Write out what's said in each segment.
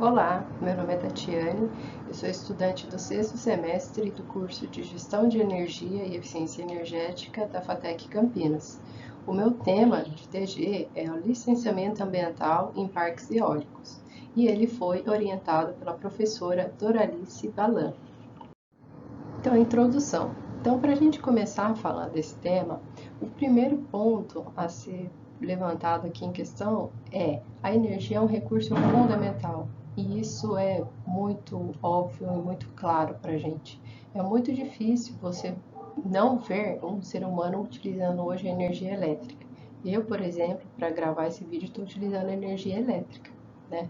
Olá, meu nome é Tatiane, eu sou estudante do sexto semestre do curso de Gestão de Energia e Eficiência Energética da FATEC Campinas. O meu tema de TG é o licenciamento ambiental em parques eólicos e ele foi orientado pela professora Doralice Balan. Então, introdução. Então, para a gente começar a falar desse tema, o primeiro ponto a ser levantado aqui em questão é: a energia é um recurso fundamental. E isso é muito óbvio e muito claro para a gente. É muito difícil você não ver um ser humano utilizando hoje a energia elétrica. Eu, por exemplo, para gravar esse vídeo, estou utilizando energia elétrica, né?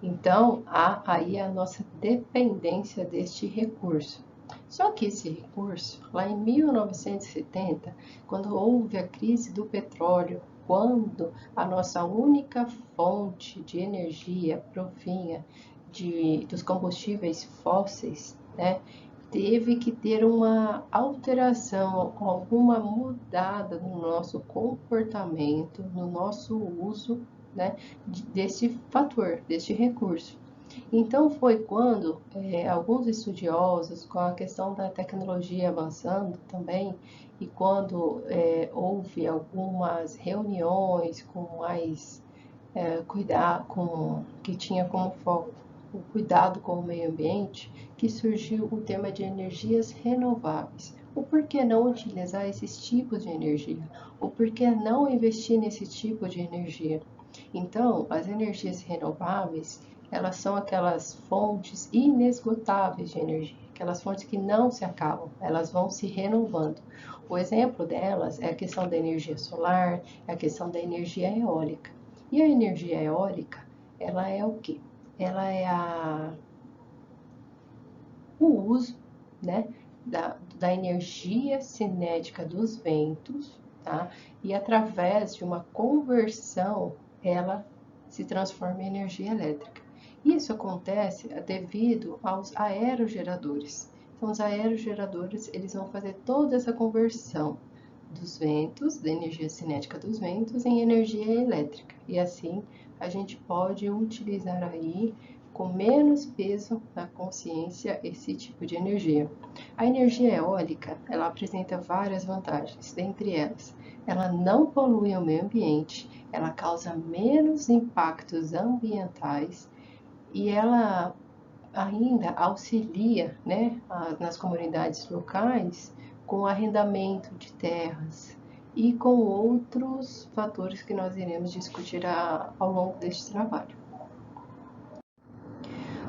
Então, há aí a nossa dependência deste recurso. Só que esse recurso, lá em 1970, quando houve a crise do petróleo, quando a nossa única fonte de energia provinha dos combustíveis fósseis, né, teve que ter uma alteração, alguma mudada no nosso comportamento, no nosso uso, né, desse fator, deste recurso. Então foi quando alguns estudiosos, com a questão da tecnologia avançando também, e quando houve algumas reuniões com mais cuidar, que tinha como foco o cuidado com o meio ambiente, que surgiu o tema de energias renováveis. O porquê não utilizar esses tipos de energia? O porquê não investir nesse tipo de energia? Então, as energias renováveis, elas são aquelas fontes inesgotáveis de energia, aquelas fontes que não se acabam, elas vão se renovando. O exemplo delas é a questão da energia solar, é a questão da energia eólica. E a energia eólica, ela é o quê? Ela é o uso, né, da energia cinética dos ventos, tá? E através de uma conversão, ela se transforma em energia elétrica. Isso acontece devido aos aerogeradores. Então, os aerogeradores, eles vão fazer toda essa conversão dos ventos, da energia cinética dos ventos, em energia elétrica. E assim, a gente pode utilizar aí com menos peso na consciência esse tipo de energia. A energia eólica, ela apresenta várias vantagens, dentre elas, ela não polui o meio ambiente, ela causa menos impactos ambientais e ela ainda auxilia, né, nas comunidades locais com arrendamento de terras e com outros fatores que nós iremos discutir ao longo deste trabalho.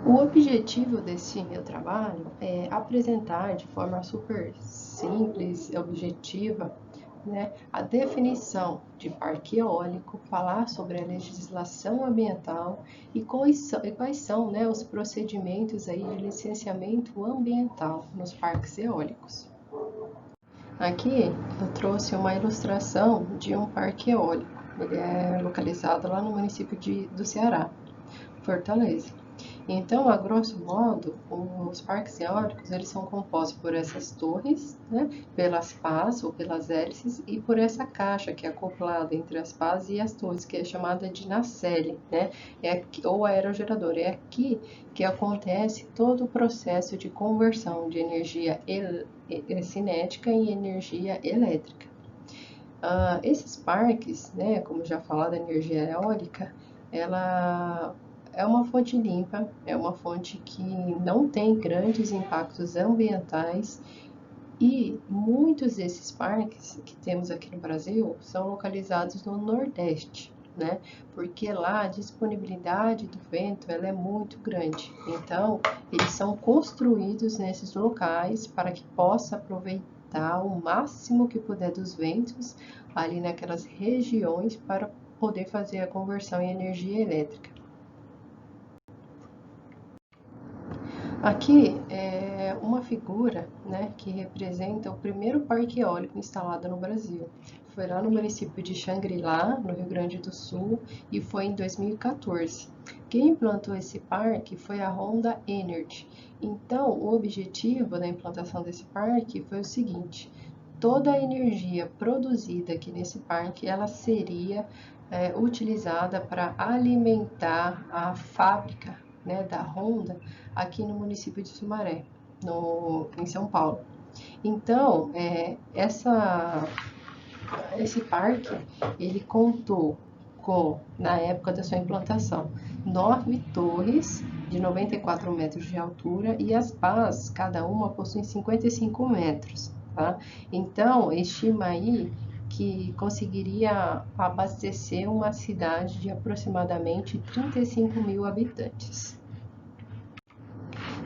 O objetivo desse meu trabalho é apresentar de forma super simples e objetiva, né, a definição de parque eólico, falar sobre a legislação ambiental e quais são, né, os procedimentos aí de licenciamento ambiental nos parques eólicos. Aqui eu trouxe uma ilustração de um parque eólico. Ele é localizado lá no município do Ceará, Fortaleza. Então, a grosso modo, os parques eólicos eles são compostos por essas torres, né, pelas pás ou pelas hélices e por essa caixa que é acoplada entre as pás e as torres, que é chamada de nacelle, né, ou aerogerador. É aqui que acontece todo o processo de conversão de energia cinética em energia elétrica. Esses parques, né, como já falado, a energia eólica, ela é uma fonte limpa, é uma fonte que não tem grandes impactos ambientais e muitos desses parques que temos aqui no Brasil são localizados no Nordeste, né? Porque lá a disponibilidade do vento ela é muito grande. Então, eles são construídos nesses locais para que possa aproveitar o máximo que puder dos ventos ali naquelas regiões para poder fazer a conversão em energia elétrica. Aqui é uma figura, né, que representa o primeiro parque eólico instalado no Brasil. Foi lá no município de Xangri-Lá, no Rio Grande do Sul, e foi em 2014. Quem implantou esse parque foi a Honda Energy. Então, o objetivo da implantação desse parque foi o seguinte: toda a energia produzida aqui nesse parque, ela seria utilizada para alimentar a fábrica né, da Honda aqui no município de Sumaré, em São Paulo. Então, esse parque, ele contou com, na época da sua implantação, 9 torres de 94 metros de altura e as pás, cada uma possui 55 metros, tá? Então, estima aí que conseguiria abastecer uma cidade de aproximadamente 35 mil habitantes.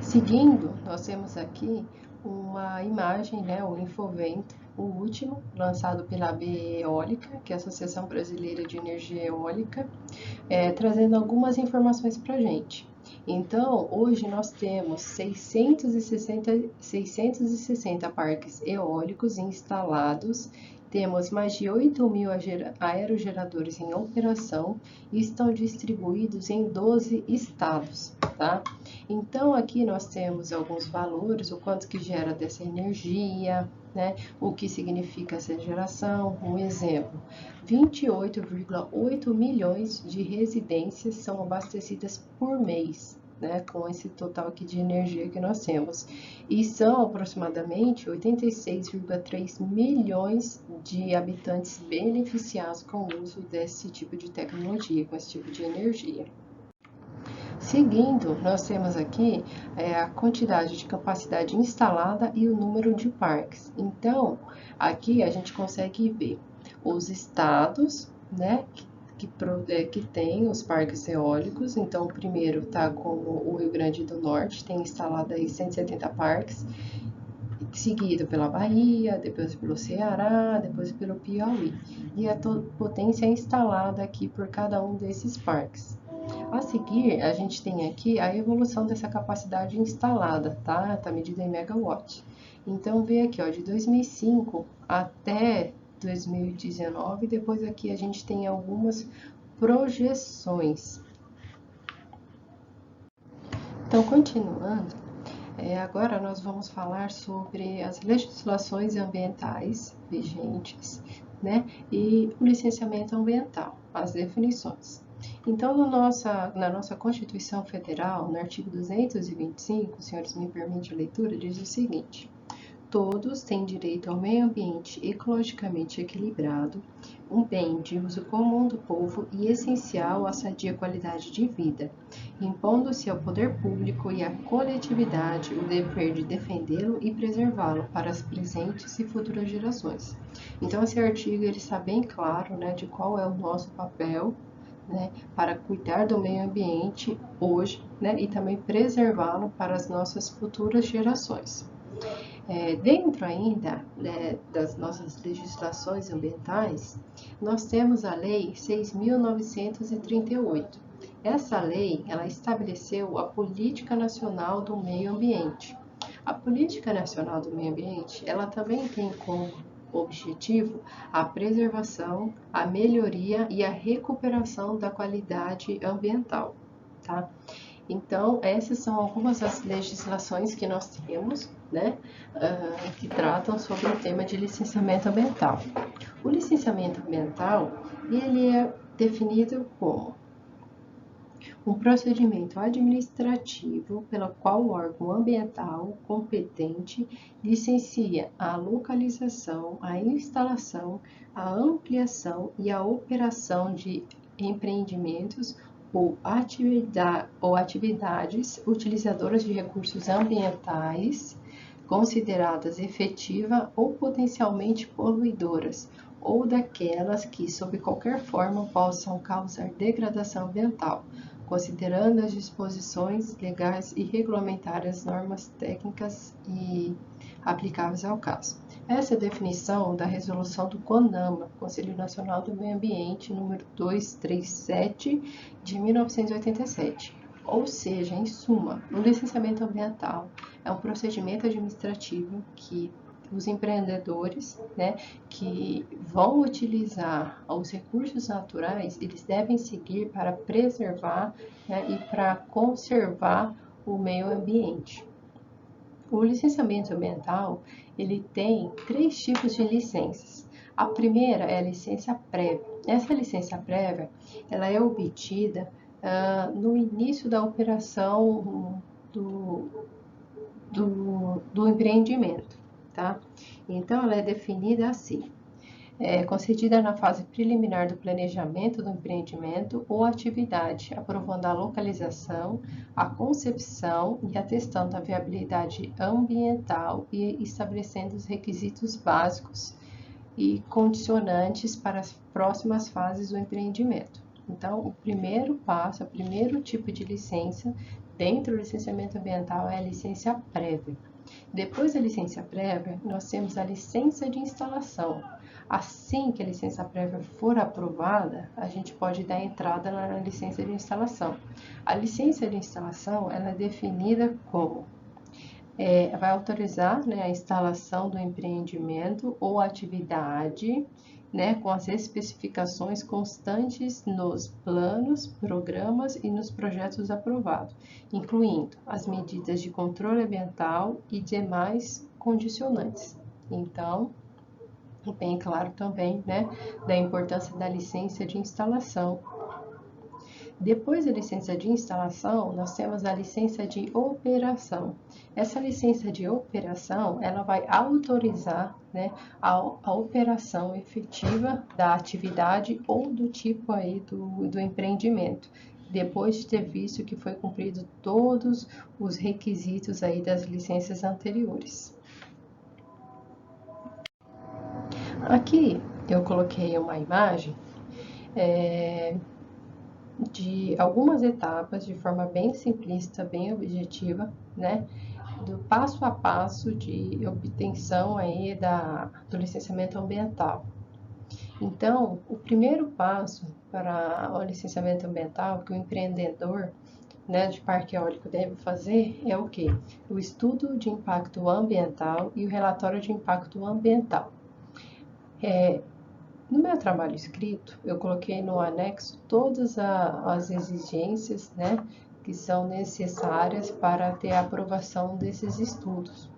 Seguindo, nós temos aqui uma imagem, né, o Infovento, o último, lançado pela ABE Eólica, que é a Associação Brasileira de Energia Eólica, trazendo algumas informações para a gente. Então, hoje nós temos 660 parques eólicos instalados, temos mais de 8 mil aerogeradores em operação e estão distribuídos em 12 estados, tá? Então, aqui nós temos alguns valores, o quanto que gera dessa energia, né? O que significa essa geração. Um exemplo, 28,8 milhões de residências são abastecidas por mês, né, com esse total aqui de energia que nós temos. E são aproximadamente 86,3 milhões de habitantes beneficiados com o uso desse tipo de tecnologia, com esse tipo de energia. Seguindo, nós temos aqui a quantidade de capacidade instalada e o número de parques. Então, aqui a gente consegue ver os estados, né, que tem os parques eólicos. Então, o primeiro está como o Rio Grande do Norte, tem instalado aí 170 parques, seguido pela Bahia, depois pelo Ceará, depois pelo Piauí. E a potência instalada aqui por cada um desses parques. A seguir, a gente tem aqui a evolução dessa capacidade instalada, tá? Tá medida em megawatt. Então, vê aqui, ó, de 2005 até 2019, depois aqui a gente tem algumas projeções. Então, continuando, agora nós vamos falar sobre as legislações ambientais vigentes, né? E o licenciamento ambiental, as definições. Então, na nossa Constituição Federal, no artigo 225, senhores, me permite a leitura, diz o seguinte: todos têm direito ao meio ambiente ecologicamente equilibrado, um bem de uso comum do povo e essencial à sadia qualidade de vida, impondo-se ao poder público e à coletividade o dever de defendê-lo e preservá-lo para as presentes e futuras gerações. Então, esse artigo ele está bem claro, né, de qual é o nosso papel, né, para cuidar do meio ambiente hoje, né, e também preservá-lo para as nossas futuras gerações. Dentro ainda, né, das nossas legislações ambientais, nós temos a Lei 6.938. Essa lei, ela estabeleceu a Política Nacional do Meio Ambiente. A Política Nacional do Meio Ambiente, ela também tem como objetivo a preservação, a melhoria e a recuperação da qualidade ambiental, tá? Então, essas são algumas das legislações que nós temos, né, que tratam sobre o tema de licenciamento ambiental. O licenciamento ambiental, ele é definido como um procedimento administrativo pelo qual o órgão ambiental competente licencia a localização, a instalação, a ampliação e a operação de empreendimentos ou atividades utilizadoras de recursos ambientais consideradas efetiva ou potencialmente poluidoras, ou daquelas que, sob qualquer forma, possam causar degradação ambiental, considerando as disposições legais e regulamentares, normas técnicas e aplicáveis ao caso. Essa é a definição da resolução do CONAMA, Conselho Nacional do Meio Ambiente, número 237, de 1987. Ou seja, em suma, o licenciamento ambiental é um procedimento administrativo que os empreendedores, né, que vão utilizar os recursos naturais, eles devem seguir para preservar, né, e para conservar o meio ambiente. O licenciamento ambiental, ele tem 3 tipos de licenças. A primeira é a licença prévia. Essa licença prévia, ela é obtida no início da operação do empreendimento, tá? Então, ela é definida assim: é concedida na fase preliminar do planejamento do empreendimento ou atividade, aprovando a localização, a concepção e atestando a viabilidade ambiental e estabelecendo os requisitos básicos e condicionantes para as próximas fases do empreendimento. Então, o primeiro passo, o primeiro tipo de licença dentro do licenciamento ambiental é a licença prévia. Depois da licença prévia, nós temos a licença de instalação. Assim que a licença prévia for aprovada, a gente pode dar entrada na licença de instalação. A licença de instalação ela é definida como vai autorizar, né, a instalação do empreendimento ou atividade, né, com as especificações constantes nos planos, programas e nos projetos aprovados, incluindo as medidas de controle ambiental e demais condicionantes. Então, bem claro também, né, da importância da licença de instalação. Depois da licença de instalação, nós temos a licença de operação. Essa licença de operação, ela vai autorizar, né, a operação efetiva da atividade ou do tipo aí do empreendimento, depois de ter visto que foi cumprido todos os requisitos aí das licenças anteriores. Aqui eu coloquei uma imagem de algumas etapas de forma bem simplista, bem objetiva, né? Do passo a passo de obtenção aí do licenciamento ambiental. Então, o primeiro passo para o licenciamento ambiental que o empreendedor, né, de parque eólico deve fazer é o quê? O estudo de impacto ambiental e o relatório de impacto ambiental. No meu trabalho escrito, eu coloquei no anexo todas as exigências, né, que são necessárias para ter a aprovação desses estudos,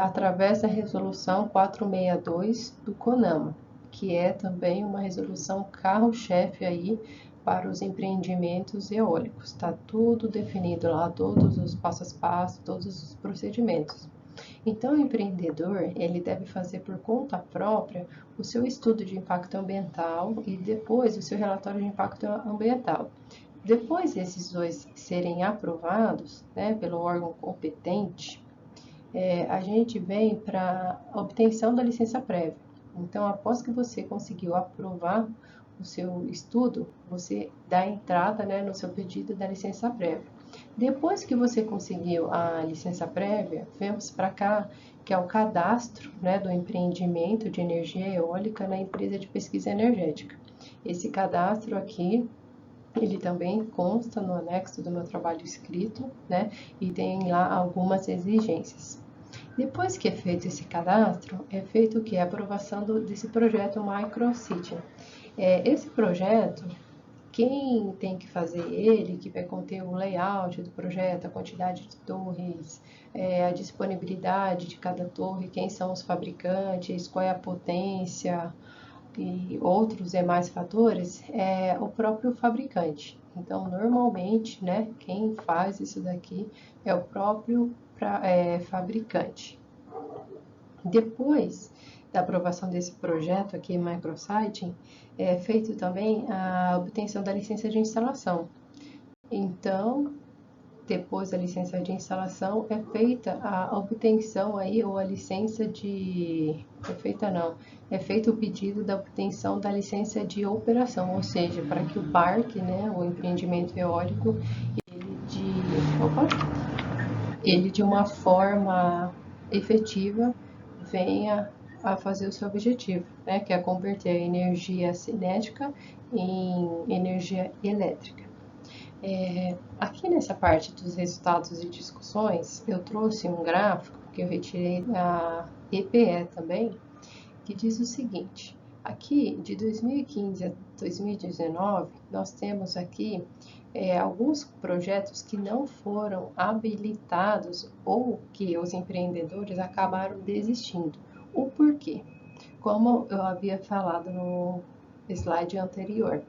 através da resolução 462 do CONAMA, que é também uma resolução carro-chefe aí para os empreendimentos eólicos. Está tudo definido lá, todos os passos a passo, todos os procedimentos. Então, o empreendedor, ele deve fazer por conta própria o seu estudo de impacto ambiental e depois o seu relatório de impacto ambiental. Depois desses dois serem aprovados, né, pelo órgão competente, a gente vem para a obtenção da licença prévia. Então, após que você conseguiu aprovar o seu estudo, você dá entrada, né, no seu pedido da licença prévia. Depois que você conseguiu a licença prévia, vemos para cá que é o cadastro, né, do empreendimento de energia eólica na empresa de pesquisa energética. Esse cadastro aqui, ele também consta no anexo do meu trabalho escrito, né, e tem lá algumas exigências. Depois que é feito esse cadastro, é feito o que? A aprovação desse projeto MicroCity. Esse projeto, quem tem que fazer ele, que vai conter o layout do projeto, a quantidade de torres, a disponibilidade de cada torre, quem são os fabricantes, qual é a potência e outros demais fatores, é o próprio fabricante. Então, normalmente, né, quem faz isso daqui é o próprio fabricante. Depois da aprovação desse projeto aqui em Micrositing, é feito também a obtenção da licença de instalação. Então, depois da licença de instalação, é feita a obtenção aí, ou a licença de... É feito o pedido da obtenção da licença de operação, ou seja, para que o parque, né, o empreendimento eólico, ele de uma forma efetiva venha a fazer o seu objetivo, né, que é converter a energia cinética em energia elétrica. Aqui nessa parte dos resultados e discussões, eu trouxe um gráfico que eu retirei da EPE também, que diz o seguinte: aqui de 2015 a 2019, nós temos aqui alguns projetos que não foram habilitados ou que os empreendedores acabaram desistindo. O porquê? Como eu havia falado no slide anterior,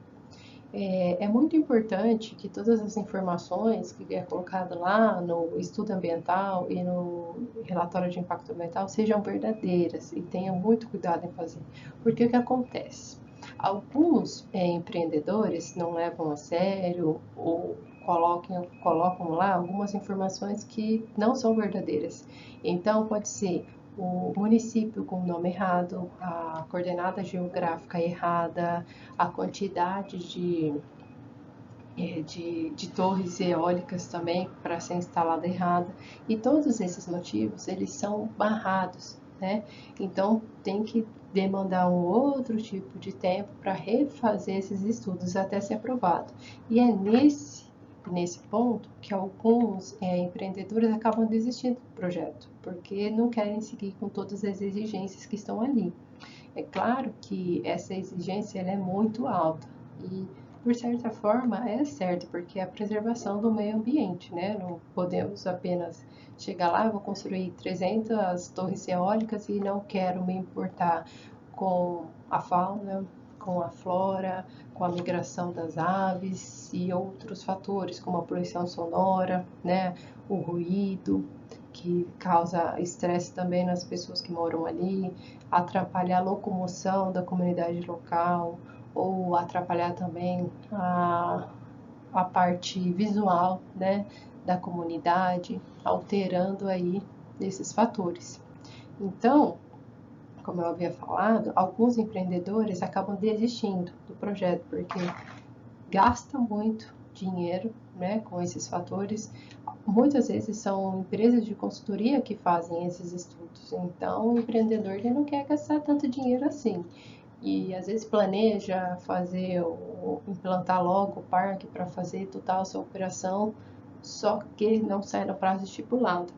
É muito importante que todas as informações que é colocado lá no estudo ambiental e no relatório de impacto ambiental sejam verdadeiras e tenha muito cuidado em fazer. Porque o que acontece? Alguns empreendedores não levam a sério ou colocam lá algumas informações que não são verdadeiras. Então, pode ser o município com o nome errado, a coordenada geográfica errada, a quantidade de torres eólicas também para ser instalada errada. E todos esses motivos, eles são barrados, né? Então, tem que demandar um outro tipo de tempo para refazer esses estudos até ser aprovado. E é nesse ponto que alguns empreendedores acabam desistindo do projeto, porque não querem seguir com todas as exigências que estão ali. É claro que essa exigência ela é muito alta e, por certa forma, é certo, porque é a preservação do meio ambiente, né? Não podemos apenas chegar lá, vou construir 300 torres eólicas e não quero me importar com a fauna, com a flora, com a migração das aves e outros fatores, como a poluição sonora, né? O ruído, que causa estresse também nas pessoas que moram ali, atrapalhar a locomoção da comunidade local ou atrapalhar também a parte visual, né, da comunidade, alterando aí esses fatores. Então, como eu havia falado, alguns empreendedores acabam desistindo do projeto porque gasta muito dinheiro, né, com esses fatores. Muitas vezes são empresas de consultoria que fazem esses estudos. Então, o empreendedor ele não quer gastar tanto dinheiro assim. E às vezes planeja fazer ou implantar logo o parque para fazer total a sua operação, só que não sai no prazo estipulado.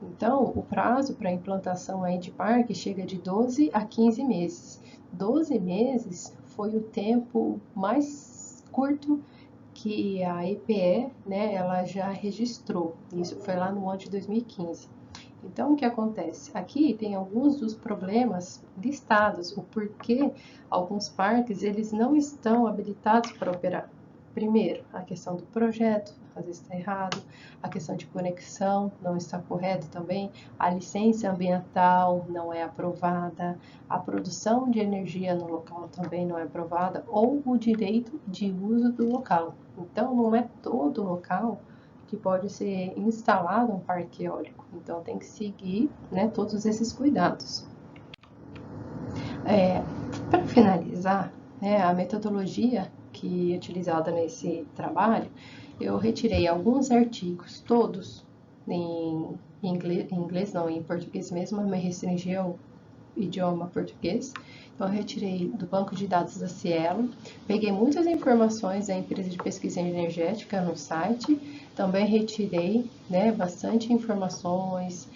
Então, o prazo para implantação aí de parque chega de 12 a 15 meses. 12 meses foi o tempo mais curto que a EPE, né, ela já registrou. Isso foi lá no ano de 2015. Então, o que acontece? Aqui tem alguns dos problemas listados, o porquê alguns parques eles não estão habilitados para operar. Primeiro, a questão do projeto, às vezes está errado, a questão de conexão não está correta também, a licença ambiental não é aprovada, a produção de energia no local também não é aprovada, ou o direito de uso do local. Então, não é todo local que pode ser instalado um parque eólico. Então, tem que seguir, né, todos esses cuidados. Para finalizar, né, a metodologia que é utilizada nesse trabalho, eu retirei alguns artigos, todos em inglês não, em português mesmo, me restringi ao idioma português. Então, eu retirei do banco de dados da Cielo, peguei muitas informações da empresa de pesquisa energética no site, também retirei, né, bastante informações,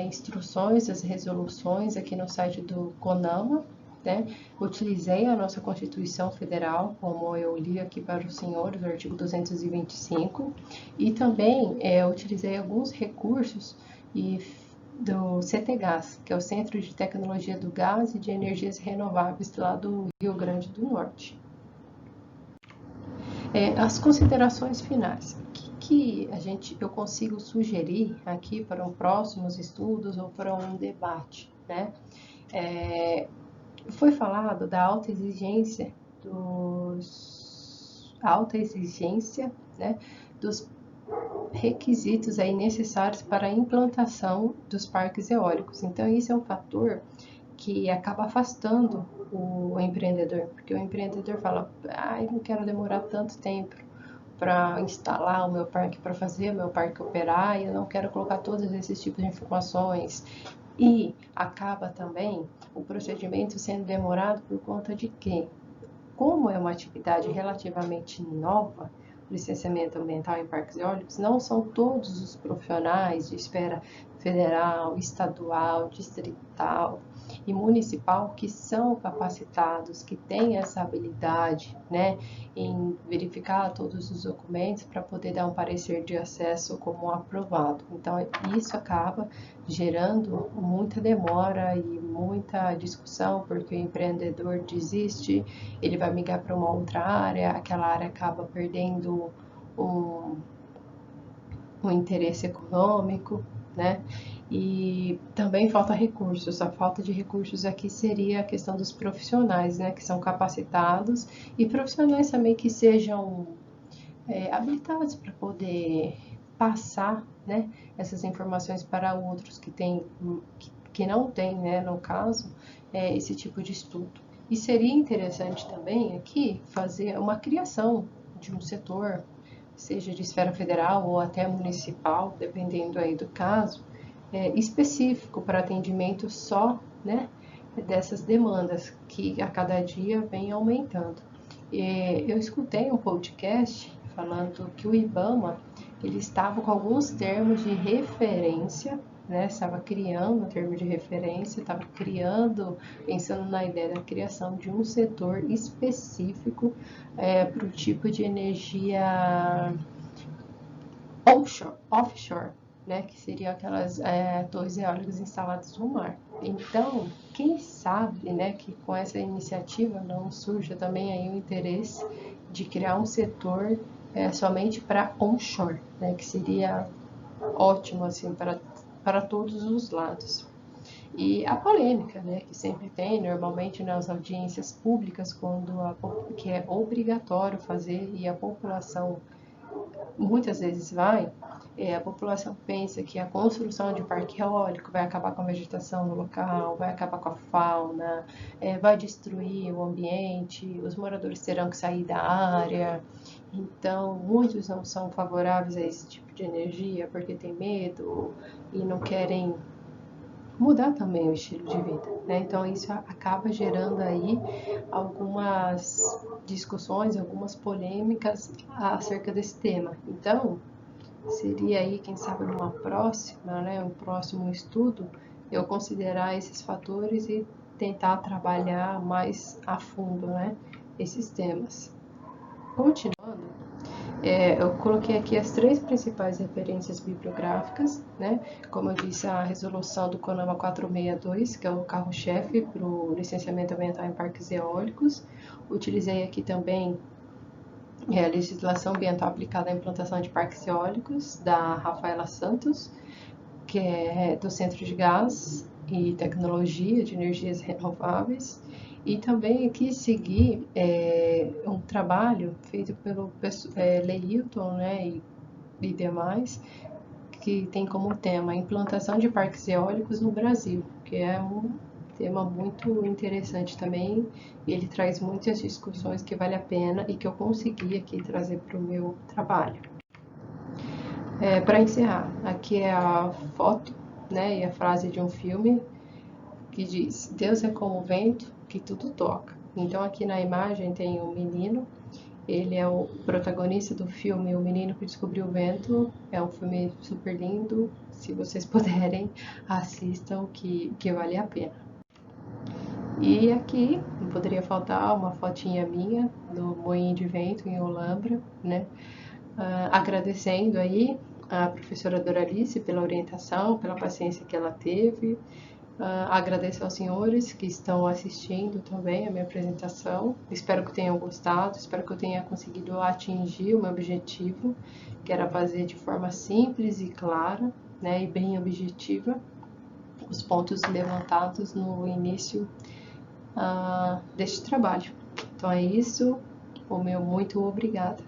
instruções, as resoluções aqui no site do CONAMA, né? Utilizei a nossa Constituição Federal, como eu li aqui para os senhores, o artigo 225, e também utilizei alguns recursos do CTGAS, que é o Centro de Tecnologia do Gás e de Energias Renováveis lá do Rio Grande do Norte. As considerações finais. O que eu consigo sugerir aqui para próximos estudos ou para um debate, né? Foi falado da alta exigência, né, dos requisitos aí necessários para a implantação dos parques eólicos. Então, isso é um fator que acaba afastando o empreendedor, porque o empreendedor fala, eu não quero demorar tanto tempo para instalar o meu parque, para fazer o meu parque operar, e eu não quero colocar todos esses tipos de informações. E acaba também o procedimento sendo demorado por conta de que, como é uma atividade relativamente nova, o licenciamento ambiental em parques eólicos, não são todos os profissionais de esfera federal, estadual, distrital e municipal que são capacitados, que têm essa habilidade, né, em verificar todos os documentos para poder dar um parecer de acesso como aprovado. Então, isso acaba gerando muita demora e muita discussão, porque o empreendedor desiste, ele vai migrar para uma outra área, aquela área acaba perdendo um, um interesse econômico, né? E também falta recursos. A falta de recursos aqui seria a questão dos profissionais, né? Que são capacitados e profissionais também que sejam habilitados para poder passar, né, essas informações para outros que não têm, né, no caso, esse tipo de estudo. E seria interessante também aqui fazer uma criação de um setor, seja de esfera federal ou até municipal, dependendo aí do caso, específico para atendimento só, né, dessas demandas que a cada dia vem aumentando. Eu escutei um podcast falando que o IBAMA ele estava com alguns termos de referência, né? Estava criando um termo de referência, estava criando, pensando na ideia da criação de um setor específico para o tipo de energia offshore, né? Que seriam aquelas torres eólicas instaladas no mar. Então, quem sabe, né, que com essa iniciativa não surja também aí o interesse de criar um setor somente para onshore, né, que seria ótimo assim para todos os lados. E a polêmica, né, que sempre tem normalmente nas audiências públicas, que é obrigatório fazer e a população muitas vezes a população pensa que a construção de parque eólico vai acabar com a vegetação no local, vai acabar com a fauna, vai destruir o ambiente, os moradores terão que sair da área. Então, muitos não são favoráveis a esse tipo de energia porque tem medo e não querem mudar também o estilo de vida, né? Então isso acaba gerando aí algumas discussões, algumas polêmicas acerca desse tema. Então, seria aí, quem sabe, numa próxima, né, um próximo estudo, eu considerar esses fatores e tentar trabalhar mais a fundo, né, esses temas. Continuando, eu coloquei aqui as três principais referências bibliográficas, né? Como eu disse, a resolução do CONAMA 462, que é o carro-chefe para o licenciamento ambiental em parques eólicos. Utilizei aqui também a legislação ambiental aplicada à implantação de parques eólicos, da Rafaela Santos, que é do Centro de Gás e Tecnologia de Energias Renováveis. E também aqui seguir um trabalho feito pelo Leilton, né, e demais, que tem como tema a implantação de parques eólicos no Brasil, que é um tema muito interessante também. Ele traz muitas discussões que vale a pena e que eu consegui aqui trazer para o meu trabalho. Para encerrar, aqui é a foto, né, e a frase de um filme que diz: Deus é como o vento que tudo toca. Então aqui na imagem tem um menino, ele é o protagonista do filme O Menino que Descobriu o Vento. É um filme super lindo, se vocês puderem, assistam que vale a pena. E aqui não poderia faltar uma fotinha minha do Moinho de Vento em Olambra, né? Agradecendo aí a professora Doralice pela orientação, pela paciência que ela teve. Agradeço aos senhores que estão assistindo também a minha apresentação. Espero que tenham gostado, espero que eu tenha conseguido atingir o meu objetivo, que era fazer de forma simples e clara, né, e bem objetiva, os pontos levantados no início deste trabalho. Então é isso, o meu muito obrigada.